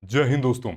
जय हिंद दोस्तों।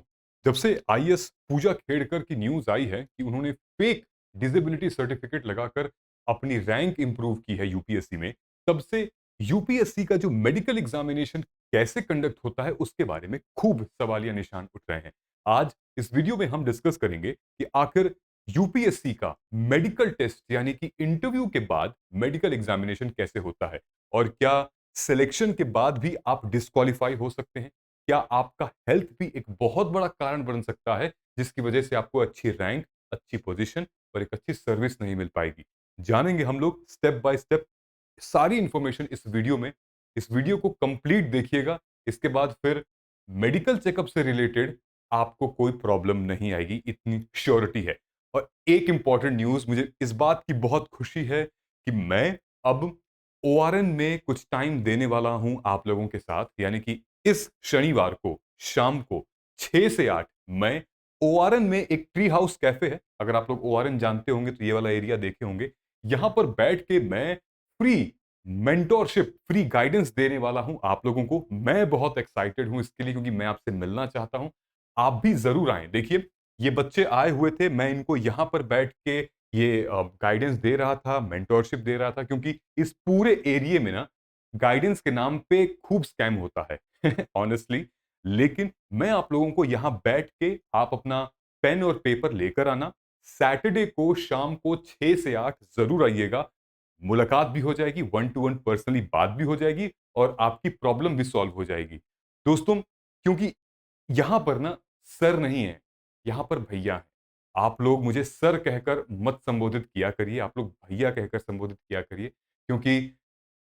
जब से आईएएस पूजा खेड़कर की न्यूज आई है कि उन्होंने फेक डिसेबिलिटी सर्टिफिकेट लगाकर अपनी रैंक इंप्रूव की है यूपीएससी में, तब से यूपीएससी का जो मेडिकल एग्जामिनेशन कैसे कंडक्ट होता है उसके बारे में खूब सवालिया निशान उठ रहे हैं। आज इस वीडियो में हम डिस्कस करेंगे कि आखिर यूपीएससी का मेडिकल टेस्ट यानी कि इंटरव्यू के बाद मेडिकल एग्जामिनेशन कैसे होता है, और क्या सिलेक्शन के बाद भी आप डिस्क्वालीफाई हो सकते हैं। क्या आपका हेल्थ भी एक बहुत बड़ा कारण बन सकता है जिसकी वजह से आपको अच्छी रैंक, अच्छी पोजीशन और एक अच्छी सर्विस नहीं मिल पाएगी। जानेंगे हम लोग स्टेप बाय स्टेप सारी इंफॉर्मेशन इस वीडियो में। इस वीडियो को कंप्लीट देखिएगा, इसके बाद फिर मेडिकल चेकअप से रिलेटेड आपको कोई प्रॉब्लम नहीं आएगी, इतनी श्योरिटी है। और एक इंपॉर्टेंट न्यूज, मुझे इस बात की बहुत खुशी है कि मैं अब ओआरएन में कुछ टाइम देने वाला हूं आप लोगों के साथ, यानी कि इस शनिवार को शाम को 6 से 8 मैं ओआरएन में एक ट्री हाउस कैफे है। अगर आप लोग ओआरएन जानते होंगे तो ये वाला एरिया देखे होंगे। यहां पर बैठ के मैं फ्री मेंटोरशिप, फ्री गाइडेंस देने वाला हूं आप लोगों को। मैं बहुत एक्साइटेड हूं इसके लिए क्योंकि मैं आपसे मिलना चाहता हूं। आप भी जरूर आएं। देखिए, ये बच्चे आए हुए थे, मैं इनको यहां पर बैठ के ये गाइडेंस दे रहा था, मेंटोरशिप दे रहा था, क्योंकि इस पूरे एरिया में ना गाइडेंस के नाम पे खूब स्कैम होता है ऑनेस्टली। लेकिन मैं आप लोगों को यहां बैठ के, आप अपना पेन और पेपर लेकर आना। सैटरडे को शाम को 6 से 8 जरूर आइएगा। मुलाकात भी हो जाएगी, वन टू वन पर्सनली बात भी हो जाएगी और आपकी प्रॉब्लम भी सॉल्व हो जाएगी। दोस्तों, क्योंकि यहां पर ना सर नहीं है, यहां पर भैया है। आप लोग मुझे सर कहकर मत संबोधित किया करिए, आप लोग भैया कहकर संबोधित किया करिए, क्योंकि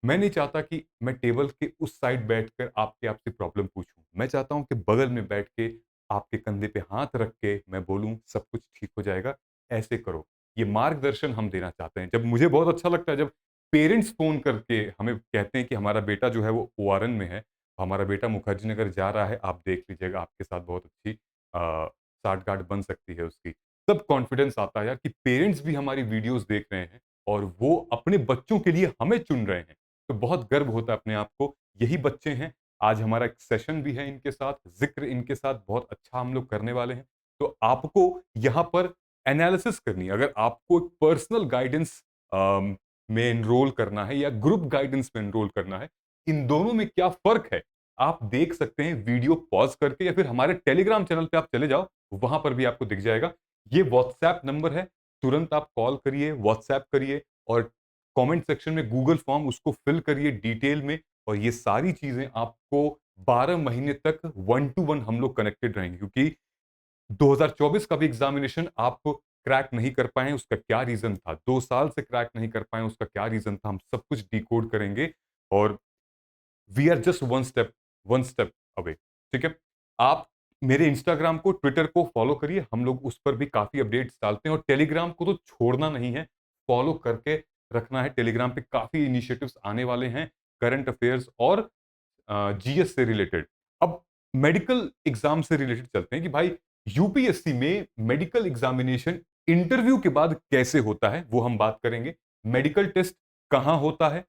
मैं नहीं चाहता कि मैं टेबल के उस साइड बैठकर आपके आपसे प्रॉब्लम पूछूं। मैं चाहता हूं कि बगल में बैठ के आपके कंधे पे हाथ रख के मैं बोलूं सब कुछ ठीक हो जाएगा, ऐसे करो। ये मार्गदर्शन हम देना चाहते हैं। जब मुझे बहुत अच्छा लगता है जब पेरेंट्स फोन करके हमें कहते हैं कि हमारा बेटा जो है वो ओआरएन में है, हमारा बेटा मुखर्जी नगर जा रहा है, आप देख लीजिएगा, आपके साथ बहुत अच्छी साठगांठ बन सकती है उसकी। तब कॉन्फिडेंस आता है यार कि पेरेंट्स भी हमारी वीडियोस देख रहे हैं और वो अपने बच्चों के लिए हमें चुन रहे हैं। तो बहुत गर्व होता है अपने आप को। यही बच्चे हैं। आज हमारा एक सेशन भी है इनके साथ, जिक्र इनके साथ बहुत अच्छा हम लोग करने वाले हैं। तो आपको यहाँ पर एनालिसिस करनी है। अगर आपको एक पर्सनल गाइडेंस में एनरोल करना है या ग्रुप गाइडेंस में एनरोल करना है, इन दोनों में क्या फर्क है आप देख सकते हैं वीडियो पॉज करके, या फिर हमारे टेलीग्राम चैनल पे आप चले जाओ, वहां पर भी आपको दिख जाएगा। ये व्हाट्सएप नंबर है, तुरंत आप कॉल करिए, व्हाट्सएप करिए और कमेंट सेक्शन में गूगल फॉर्म उसको फिल करिए डिटेल में। और ये सारी चीजें आपको 12 महीने तक वन टू वन हम लोग कनेक्टेड रहेंगे, क्योंकि 2024 का भी एग्जामिनेशन आप क्रैक नहीं कर पाए, उसका क्या रीजन था, 2 साल से क्रैक नहीं कर पाए उसका क्या रीजन था, हम सब कुछ डिकोड करेंगे। और we are just one step away. ठीक है, आप मेरे इंस्टाग्राम को, ट्विटर को फॉलो करिए, हम लोग उस पर भी काफी अपडेट्स डालते हैं। और टेलीग्राम को तो छोड़ना नहीं है, फॉलो करके रखना है। टेलीग्राम पे काफी इनिशिएटिव्स आने वाले हैं, करंट अफेयर्स और जीएस से रिलेटेड। अब मेडिकल एग्जाम से रिलेटेड चलते हैं कि भाई यूपीएससी में मेडिकल एग्जामिनेशन इंटरव्यू के बाद कैसे होता है, वो हम बात करेंगे। मेडिकल टेस्ट कहां होता है,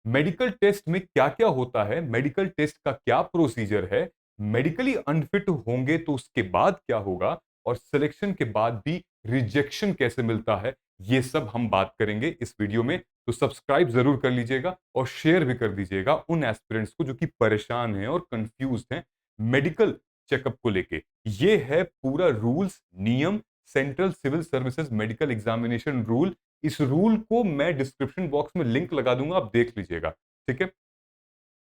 मेडिकल टेस्ट में क्या क्या होता है, मेडिकल टेस्ट का क्या प्रोसीजर है, मेडिकली अनफिट होंगे तो उसके बाद क्या होगा, और सिलेक्शन के बाद भी रिजेक्शन कैसे मिलता है, ये सब हम बात करेंगे इस वीडियो में। तो सब्सक्राइब जरूर कर लीजिएगा और शेयर भी कर दीजिएगा उन एस्पिरेंट्स को जो कि परेशान हैं और कंफ्यूज्ड हैं मेडिकल चेकअप को लेके। ये है पूरा रूल्स, नियम, central civil services medical examination rule. इस रूल को मैं डिस्क्रिप्शन बॉक्स में लिंक लगा दूंगा, आप देख लीजिएगा। ठीक है,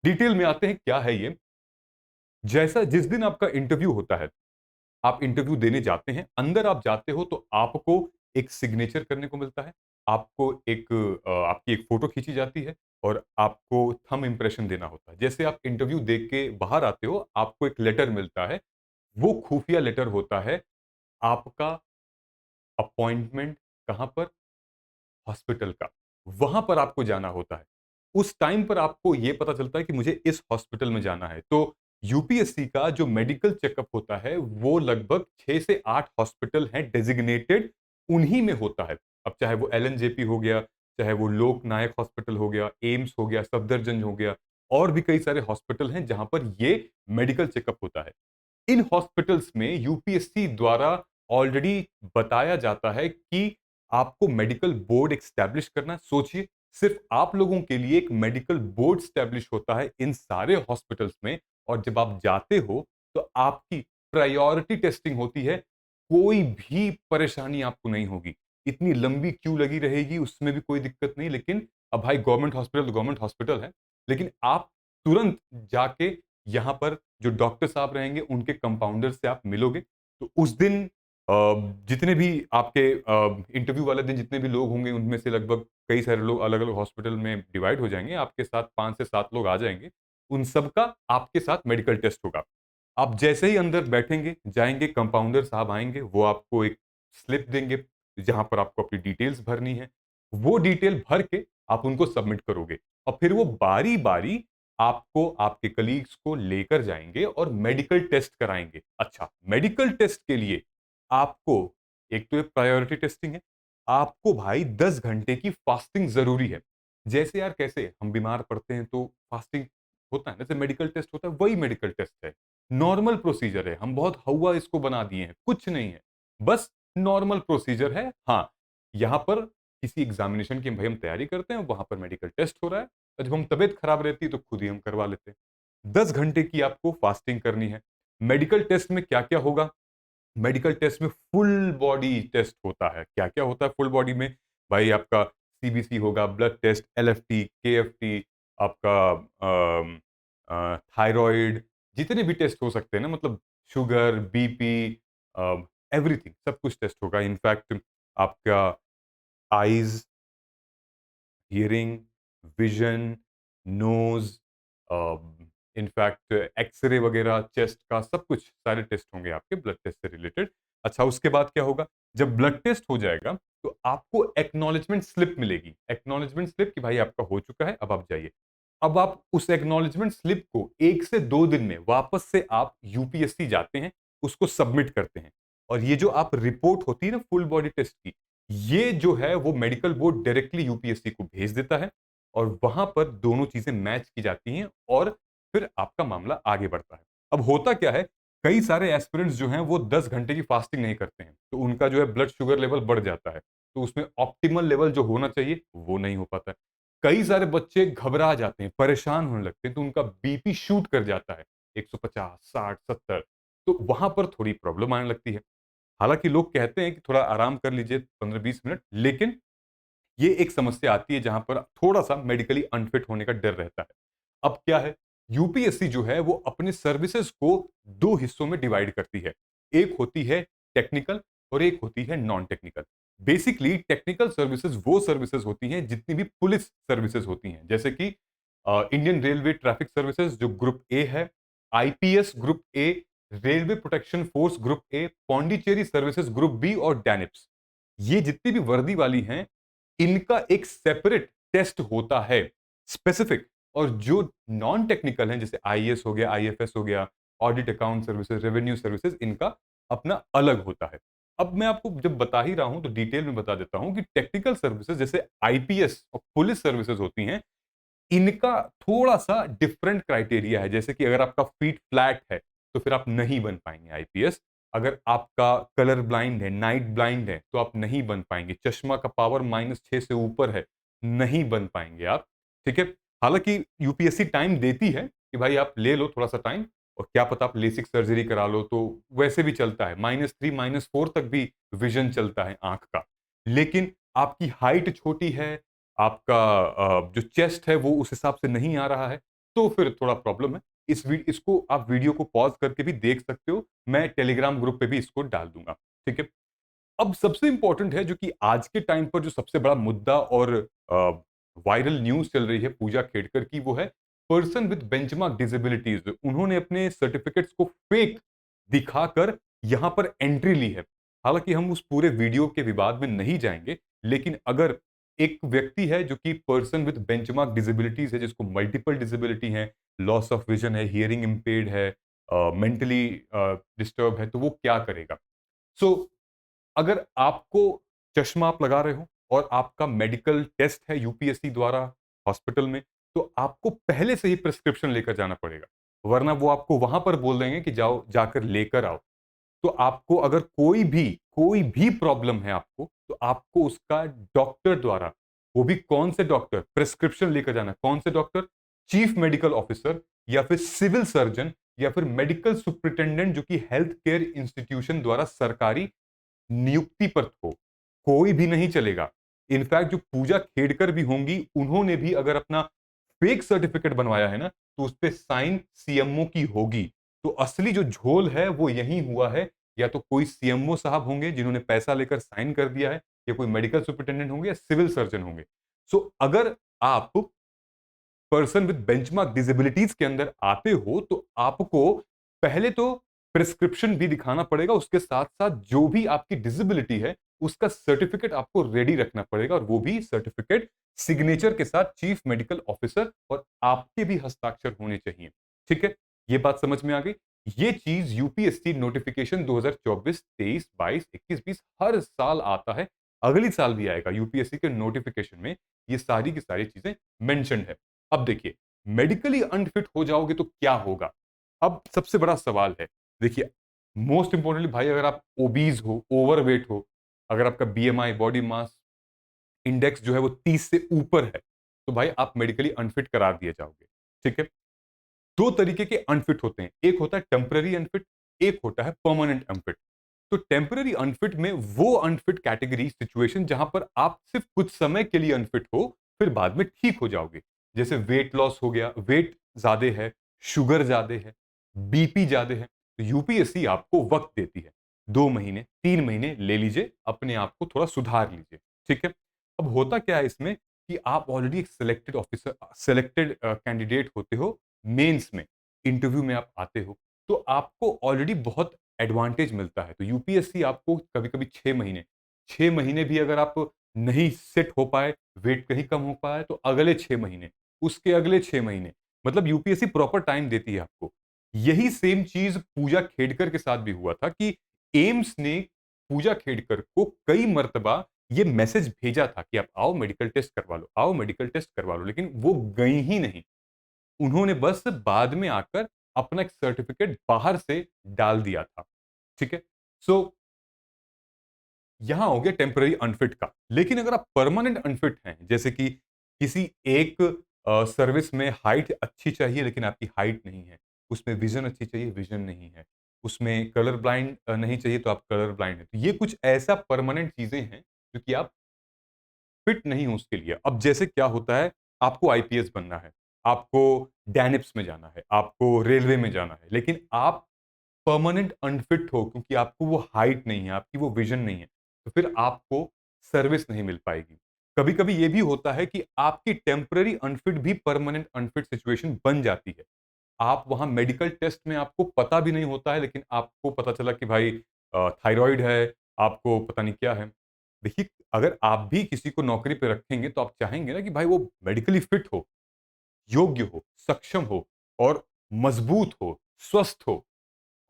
डिटेल में आते हैं क्या है ये। जैसा जिस दिन आपका इंटरव्यू होता है, आप इंटरव्यू देने जाते हैं, अंदर आप जाते हो तो आपको एक सिग्नेचर करने को मिलता है। आपको एक आपकी एक फोटो खींची जाती है और आपको थंब इंप्रेशन देना होता है। जैसे आप इंटरव्यू दे के बाहर आते हो, आपको एक लेटर मिलता है। वो खुफिया लेटर होता है आपका अपॉइंटमेंट कहां पर, हॉस्पिटल का। वहां पर आपको जाना होता है। उस टाइम पर आपको यह पता चलता है कि मुझे इस हॉस्पिटल में जाना है। तो यूपीएससी का जो मेडिकल चेकअप होता है वो लगभग 6 से 8 हॉस्पिटल हैं डेजिग्नेटेड, उन्हीं में होता है। अब चाहे वो एलएनजेपी हो गया, चाहे वो लोक नायक हॉस्पिटल हो गया, एम्स हो गया, सफदरजंग हो गया, और भी कई सारे हॉस्पिटल हैं जहां पर ये मेडिकल चेकअप होता है। इन हॉस्पिटल्स में यूपीएससी द्वारा ऑलरेडी बताया जाता है कि आपको मेडिकल बोर्ड एस्टैब्लिश करना। सोचिए, सिर्फ आप लोगों के लिए एक मेडिकल बोर्ड एस्टैब्लिश होता है इन सारे हॉस्पिटल्स में, और जब आप जाते हो तो आपकी प्रायोरिटी टेस्टिंग होती है। कोई भी परेशानी आपको नहीं होगी। इतनी लंबी क्यू लगी रहेगी, उसमें भी कोई दिक्कत नहीं। लेकिन अब भाई गवर्नमेंट हॉस्पिटल तो गवर्नमेंट हॉस्पिटल है, लेकिन आप तुरंत जाके यहाँ पर जो डॉक्टर साहब रहेंगे उनके कंपाउंडर से आप मिलोगे। तो उस दिन अ, जितने भी आपके इंटरव्यू वाले दिन जितने भी लोग होंगे उनमें से लगभग कई सारे लोग अलग-अलग हॉस्पिटल में डिवाइड हो जाएँगे। आपके साथ 5 से 7 लोग आ जाएँगे। उन सबका आपके साथ मेडिकल टेस्ट होगा। आप जैसे ही अंदर बैठेंगे, जाएँगे, कंपाउंडर साहब आएँगे, वो आपको एक स्लिप देंगे, जहाँ पर आपको अपनी डिटेल्स भरनी है। वो डिटेल भर के आप उनको सबमिट करोगे, और फिर वो बारी-बारी आपको, आपके कलीग्स को लेकर जाएँगे और मेडिकल टेस्ट कराएँगे। अच्छा, मेडिकल टेस्ट के लिए आपको, एक तो ये प्रायोरिटी टेस्टिंग है, आपको भाई 10 घंटे की फास्टिंग ज़रूरी है। जैसे यार कैसे हम बीमार पड़ते हैं तो फास्टिंग होता है, जैसे मेडिकल टेस्ट होता है, वही मेडिकल टेस्ट है। नॉर्मल प्रोसीजर है, हम बहुत हौवा इसको बना दिए हैं, कुछ नहीं है। बस नॉर्मल प्रोसीजर है। हाँ, यहाँ पर किसी एग्ज़ामिनेशन की भाई हम तैयारी करते हैं, वहाँ पर मेडिकल टेस्ट हो रहा है, और जब हम तबीयत खराब रहती है तो खुद ही हम करवा लेते हैं। 10 घंटे की आपको फास्टिंग करनी है। मेडिकल टेस्ट में क्या-क्या होगा? मेडिकल टेस्ट में फुल बॉडी टेस्ट होता है। क्या-क्या होता है फुल बॉडी में? भाई आपका सीबीसी होगा, ब्लड टेस्ट, एलएफटी, केएफटी, आपका थायरॉइड, जितने भी टेस्ट हो सकते हैं ना, मतलब शुगर, बीपी, एवरीथिंग, सब कुछ टेस्ट होगा। इनफैक्ट आपका eyes, hearing, vision, nose, in fact X-ray वगैरह, चेस्ट का सब कुछ, सारे टेस्ट होंगे आपके ब्लड टेस्ट से रिलेटेड। अच्छा, उसके बाद क्या होगा? जब ब्लड टेस्ट हो जाएगा, तो आपको एक्नॉलेजमेंट स्लिप मिलेगी। एक्नॉलेजमेंट स्लिप कि भाई आपका हो चुका है, अब आप जाइए। अब आप उस एक्नॉलेजमेंट स्लिप को 1 से 2 दिन में वापस से आप यूपीएससी जाते हैं, उसको सबमिट करते हैं। और ये जो आप रिपोर्ट होती है ना फुल बॉडी टेस्ट की, ये जो है वो मेडिकल बोर्ड डायरेक्टली यूपीएससी को भेज देता है, और वहां पर दोनों चीजें मैच की जाती हैं, और फिर आपका मामला आगे बढ़ता है। अब होता क्या है, कई सारे एस्पिरेंट्स जो हैं वो 10 घंटे की फास्टिंग नहीं करते हैं, तो उनका जो है ब्लड शुगर लेवल बढ़ जाता है। तो उसमें ऑप्टिमल लेवल जो होना चाहिए वो नहीं हो पाता है। कई सारे बच्चे घबरा जाते हैं, परेशान होने लगते हैं, तो उनका बीपी शूट कर जाता है 150, 60, 70। तो वहां पर थोड़ी प्रॉब्लम आने लगती है। हालांकि लोग कहते हैं कि थोड़ा आराम कर लीजिए 15-20 मिनट, लेकिन ये एक समस्या आती है जहां पर थोड़ा-सा मेडिकली अनफिट होने का डर रहता है। अब क्या है, यूपीएससी जो है वो अपने सर्विसेज को 2 हिस्सों में डिवाइड करती है। एक होती है टेक्निकल, और एक होती है non technical. Basically technical services वो सर्विसेज होती हैं जितनी भी पुलिस सर्विसेज होती हैं, जैसे कि इंडियन रेलवे ट्रैफिक सर्विसेज जो ग्रुप ए है, IPS group A, railway protection force group A, Pondicherry services group B और डैनिप्स। ये जितनी भी वर्दी वाली हैं, इनका एक सेपरेट टेस्ट होता है, स्पेसिफिक। और जो नॉन टेक्निकल हैं, जैसे आईएएस हो गया, आईएफएस हो गया, audit account services, revenue services, इनका अपना अलग होता है। अब मैं आपको जब बता ही रहा हूं तो डिटेल में बता देता हूं कि टेक्निकल सर्विसेज जैसे आईपीएस और पुलिस सर्विसेज होती हैं, इनका थोड़ा-सा डिफरेंट क्राइटेरिया है। जैसे कि अगर आपका फीट फ्लैट है, तो फिर आप नहीं बन पाएँगे आईपीएस। अगर आपका कलर ब्लाइंड है, नाइट ब्लाइंड है, तो आप नहीं बन पाएँगे। चश्मा का पावर -6 से ऊपर है, नहीं बन पाएँगे आप, ठीक है? हालाँकि यूपीएससी टाइम देती है कि भाई आप ले लो थोड़ा-सा टाइम, और क्या पता आप लेसिक सर्जरी करा लो, तो वैसे भी चलता है। -3, -4 तक भी विज़न चलता है आँख का। लेकिन आपकी हाइट छोटी है, आपका जो चेस्ट है वो उस हिसाब से नहीं आ रहा है, तो फिर थोड़ा प्रॉब्लम है। इसको आप वीडियो को पॉज़ करके भी देख सकते हो। मैं टेलीग्राम ग्रुप पे भी इसको डाल दूँगा, ठीक है? अब सबसे इम्पोर्टेंट है, जो कि आज के टाइम पर जो सबसे बड़ा मुद्दा और अ, वायरल न्यूज़ चल रही है पूजा खेड़कर की, वो है पर्सन विद बेंचमार्क डिसेबिलिटीज़। उन्होंने अपने सर्टिफ़िकेट्स को फेक दिखाकर यहाँ पर एंट्री ली है। हालाँकि हम उस पूरे वीडियो के विवाद में नहीं जाएँगे, लेकिन अगर एक व्यक्ति है जो कि पर्सन विद बेंचमार्क डिसेबिलिटीज़ है, जिसको मल्टीपल डिसेबिलिटी है, लॉस ऑफ विज़न है, हियरिंग इम्पेयर्ड है, मेंटली डिस्टर्ब है, तो वो क्या करेगा? सो अगर आपको चश्मा आप लगा रहे हो और आपका मेडिकल टेस्ट है यूपीएससी द्वारा हॉस्पिटल में, तो आपको पहले से ही प्रिस्क्रिप्शन लेकर जाना पड़ेगा। वरना वो आपको वहां पर बोल देंगे कि जाओ जाकर लेकर आओ। तो आपको अगर कोई भी प्रॉब्लम है आपको, तो आपको उसका डॉक्टर द्वारा, वो भी कौन से डॉक्टर, प्रिस्क्रिप्शन लेकर जाना, कौन से डॉक्टर, चीफ मेडिकल ऑफिसर या फिर सिविल सर्जन या फिर मेडिकल सुपरिटेंडेंट जो कि हेल्थ केयर इंस्टीट्यूशन द्वारा सरकारी नियुक्ति पर हो, कोई भी नहीं चलेगा। इनफैक्ट जो पूजा खेड़कर भी होंगी, उन्होंने भी अगर अपना फेक सर्टिफिकेट बनवाया है ना, तो उस पे साइन सीएमओ की होगी। तो असली जो झोल है वो यही हुआ है, या तो कोई सीएमओ साहब होंगे जिन्होंने पैसा लेकर साइन कर दिया है, या कोई मेडिकल सुपरिटेंडेंट होंगे या सिविल सर्जन होंगे। सो अगर आप पर्सन विद बेंचमार्क डिसेबिलिटीज के अंदर आते हो, तो आपको पहले तो प्रिस्क्रिप्शन भी दिखाना पड़ेगा, उसके साथ साथ जो भी आपकी डिसेबिलिटी है उसका सर्टिफिकेट आपको रेडी रखना पड़ेगा, और वो भी सर्टिफिकेट सिग्नेचर के साथ चीफ मेडिकल ऑफिसर और आपके भी हस्ताक्षर होने चाहिए। ठीक है, ये बात समझ में आ गई। ये चीज यूपीएससी नोटिफिकेशन 2024, 23, 22, 21, 20 हर साल आता है, अगली साल भी आएगा। यूपीएससी के नोटिफिकेशन में ये सारी की सारी चीजें मेंशन है। अब देखिए, मेडिकली अनफिट हो जाओगे तो क्या होगा? अब सबसे बड़ा सवाल है, देखिए, मोस्ट इंपोर्टेंटली भाई, अगर आप ओबीज हो, ओवरवेट हो, अगर आपका बीएमआई, बॉडी मास इंडेक्स जो है वो 30 से ऊपर है, तो भाई आप मेडिकली अनफिट करार दिए जाओगे। ठीक है, दो तरीके के अनफिट होते हैं, एक होता है टेम्पररी अनफिट, एक होता है परमानेंट अनफिट। तो टेम्पररी अनफिट में वो अनफिट कैटेगरी सिचुएशन जहां पर आप सिर्फ कुछ समय के लिए अनफिट हो, फिर बाद में ठीक हो जाओगे। जैसे वेट लॉस हो गया, वेट ज्यादा है, शुगर ज्यादा है, बीपी ज्यादा है, तो यूपीएससी आपको वक्त देती है, 2 महीने 3 महीने ले लीजिए, अपने आप को थोड़ा सुधार लीजिए। ठीक है, अब होता क्या है इसमें कि आप ऑलरेडी एक सिलेक्टेड ऑफिसर, सिलेक्टेड कैंडिडेट होते हो, मेंस में इंटरव्यू में आप आते हो, तो आपको ऑलरेडी बहुत एडवांटेज मिलता है। तो यूपीएससी आपको कभी-कभी 6 महीने भी अगर आप नहीं सेट हो पाए, वेट कहीं कम हो पाए, तो अगले 6 महीने, उसके अगले 6 महीने, मतलब यूपीएससी प्रॉपर टाइम देती है आपको। यही सेम चीज़ पूजा खेडकर के साथ भी हुआ था कि एम्स ने पूजा खेडकर को कई मर्तबा ये मैसेज भेजा था कि आप आओ मेडिकल टेस्ट करवा लो, आओ मेडिकल टेस्ट करवा लो, लेकिन वो गई ही नहीं। उन्होंने बस बाद में आकर अपना एक सर्टिफिकेट बाहर से डाल दिया था। ठीक है? सो यहां हो गया टेम्पररी अनफिट का। लेकिन अगर आप परमानेंट अनफिट हैं, जैसे कि किसी एक सर्विस में हाइट अच्छी चाहिए लेकिन आपकी हाइट नहीं है, उसमें विजन अच्छी चाहिए, विजन नहीं है, उसमें कलर ब्लाइंड नहीं चाहिए तो आप कलर ब्लाइंड है, तो ये कुछ ऐसा परमानेंट चीजें हैं जो कि आप फिट नहीं हो उसके लिए। अब जैसे क्या होता है, आपको आईपीएस बनना है, आपको डैनिप्स में जाना है, आपको रेलवे में जाना है, लेकिन आप परमानेंट अनफिट हो क्योंकि आपको वो हाइट नहीं है, आपकी वो विजन नहीं है, तो फिर आपको सर्विस नहीं मिल पाएगी। कभी-कभी ये भी होता है कि आपकी टेम्पररी अनफिट भी परमानेंट अनफिट सिचुएशन बन जाती है। आप वहाँ मेडिकल टेस्ट में आपको पता भी नहीं होता है, लेकिन आपको पता चला कि भाई थायरॉइड है, आपको पता नहीं क्या है। देखिए, अगर आप भी किसी को नौकरी पे रखेंगे, तो आप चाहेंगे ना कि भाई वो मेडिकली फिट हो, योग्य हो, सक्षम हो और मजबूत हो, स्वस्थ हो।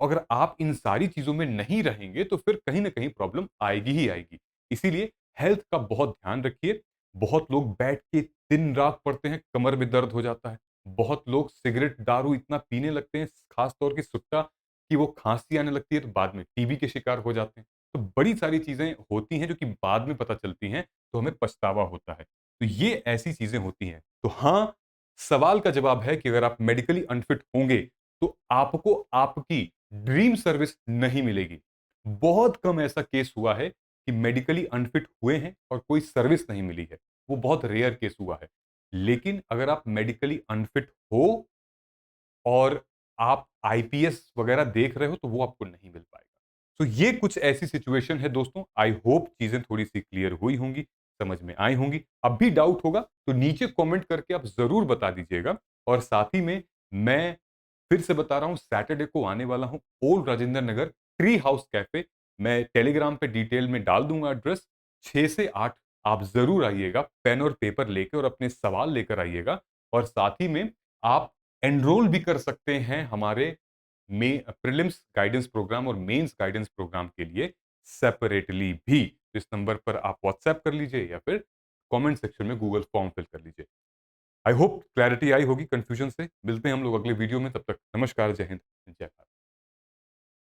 अगर आप इन सारी चीज़ों में नहीं रहेंगे, तो फिर कहीं न कहीं प्रॉब्लम आएगी ही आएगी। इसीलिए हेल्थ का बहुत ध्यान रखिए। बहुत लोग बैठ के दिन-रात पढ़ते हैं, कमर में दर्द हो जाता है। बहुत लोग सिगरेट, दारू इतना पीने लगते हैं, खास तौर की सुट्टा, कि वो खाँसी आने लगती है, तो बाद में टीबी के शिकार हो जाते हैं। तो बड़ी सारी चीज़ें होती हैं, जो कि बाद में पता चलती हैं, तो हमें पछतावा होता है। तो ये ऐसी चीज़ें होती हैं। तो हाँ, सवाल का जवाब है कि अगर आप मेडिकली अनफिट होंगे, तो आपको आपकी ड्रीम सर्विस नहीं मिलेगी। बहुत कम ऐसा केस हुआ है कि मेडिकली अनफिट हुए हैं और कोई सर्विस नहीं मिली है। वो बहुत रेयर केस हुआ है। लेकिन अगर आप मेडिकली अनफिट हो और आप आईपीएस वगैरह देख रहे हो, तो वो आपको नहीं मिल पाएगा। तो ये कुछ ऐसी सिचुएशन है दोस्तों। आई होप चीजें थोड़ी सी क्लियर हुई होंगी, समझ में आई होंगी। अब भी डाउट होगा तो नीचे कमेंट करके आप जरूर बता दीजिएगा। और साथ ही में मैं फिर से बता रहा हूँ, सैटरडे को आने वाला हूँ old Rajendra Nagar tree house cafe. मैं टेलीग्राम पे डिटेल में डाल दूंगा एड्रेस। 6 से 8 आप जरूर आइएगा, पेन और पेपर लेके, और अपने सवाल लेकर आइएगा। और साथ ही में आप एनरोल भी कर सकते हैं हमारे में प्रीलिम्स गाइडेंस प्रोग्राम और मेंस गाइडेंस प्रोग्राम के लिए सेपरेटली भी। इस नंबर पर आप व्हाट्सएप कर लीजिए या फिर कमेंट सेक्शन में गूगल फॉर्म फिल कर लीजिए। आई होप क्लैरिटी आई होगी कंफ्यूजन से। मिलते हैं हम लोग अगले वीडियो में, तब तक नमस्कार, जय हिंद, जय भारत।